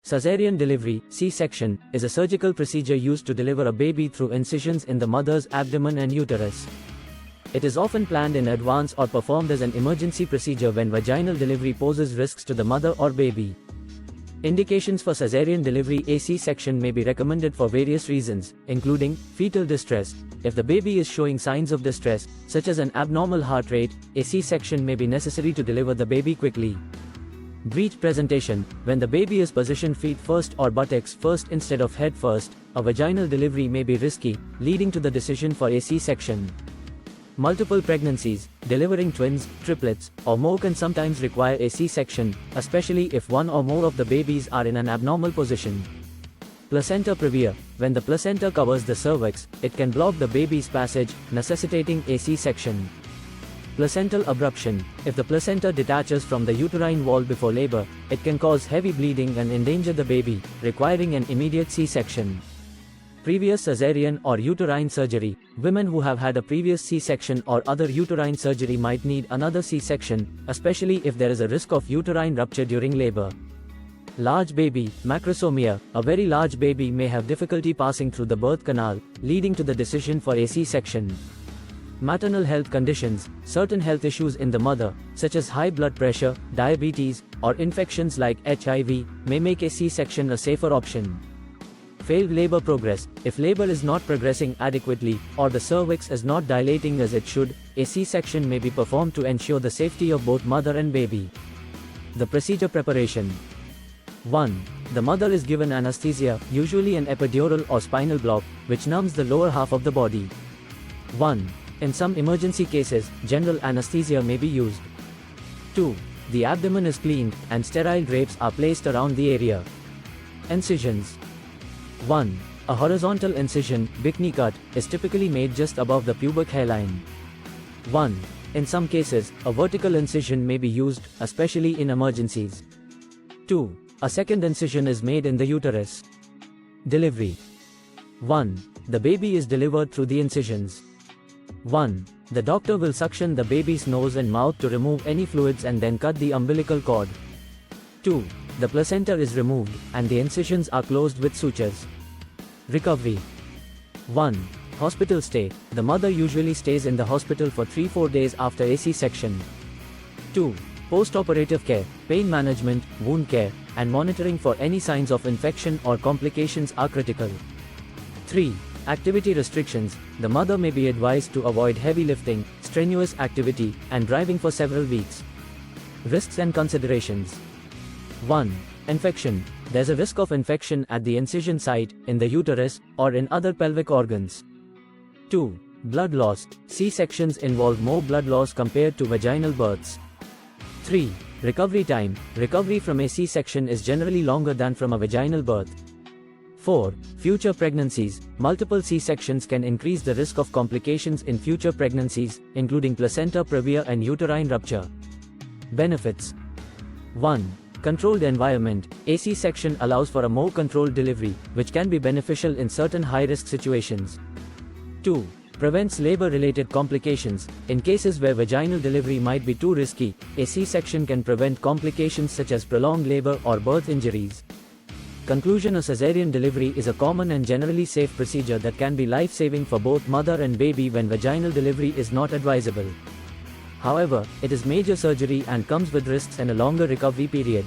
Caesarean delivery, C-section, is a surgical procedure used to deliver a baby through incisions in the mother's abdomen and uterus. It is often planned in advance or performed as an emergency procedure when vaginal delivery poses risks to the mother or baby. Indications for caesarean delivery: a C-section may be recommended for various reasons, including fetal distress. If the baby is showing signs of distress, such as an abnormal heart rate, a C-section may be necessary to deliver the baby quickly. Breech presentation: when the baby is positioned feet first or buttocks first instead of head first, a vaginal delivery may be risky, leading to the decision for a C-section. Multiple pregnancies, delivering twins, triplets, or more can sometimes require a C-section, especially if one or more of the babies are in an abnormal position. Placenta previa: when the placenta covers the cervix, it can block the baby's passage, necessitating a C-section. Placental abruption: if the placenta detaches from the uterine wall before labor, it can cause heavy bleeding and endanger the baby, requiring an immediate C-section. Previous caesarean or uterine surgery: women who have had a previous C-section or other uterine surgery might need another C-section, especially if there is a risk of uterine rupture during labor. Large baby, macrosomia: a very large baby may have difficulty passing through the birth canal, leading to the decision for a C-section. Maternal health conditions: certain health issues in the mother, such as high blood pressure, diabetes, or infections like HIV, may make a C-section a safer option. Failed labor progress: if labor is not progressing adequately, or the cervix is not dilating as it should, a C-section may be performed to ensure the safety of both mother and baby. The procedure preparation. 1. The mother is given anesthesia, usually an epidural or spinal block, which numbs the lower half of the body. 1. In some emergency cases, general anesthesia may be used. 2. The abdomen is cleaned, and sterile drapes are placed around the area. Incisions. 1. A horizontal incision, bikini cut, is typically made just above the pubic hairline. 1. In some cases, a vertical incision may be used, especially in emergencies. 2. A second incision is made in the uterus. Delivery. 1. The baby is delivered through the incisions. 1. The doctor will suction the baby's nose and mouth to remove any fluids and then cut the umbilical cord. 2. The placenta is removed, and the incisions are closed with sutures. Recovery. 1. Hospital stay: the mother usually stays in the hospital for 3-4 days after a C-section. 2. Post-operative care: pain management, wound care, and monitoring for any signs of infection or complications are critical. 3. Activity restrictions: the mother may be advised to avoid heavy lifting, strenuous activity, and driving for several weeks. Risks and considerations. 1. Infection: there's a risk of infection at the incision site, in the uterus, or in other pelvic organs. 2. Blood loss: C-sections involve more blood loss compared to vaginal births. 3. Recovery time: recovery from a C-section is generally longer than from a vaginal birth. 4. Future pregnancies: multiple C-sections can increase the risk of complications in future pregnancies, including placenta previa and uterine rupture. Benefits. 1. Controlled environment: a C-section allows for a more controlled delivery, which can be beneficial in certain high-risk situations. 2. Prevents labor-related complications: in cases where vaginal delivery might be too risky, a C-section can prevent complications such as prolonged labor or birth injuries. Conclusion: a caesarean delivery is a common and generally safe procedure that can be life-saving for both mother and baby when vaginal delivery is not advisable. However, it is major surgery and comes with risks and a longer recovery period.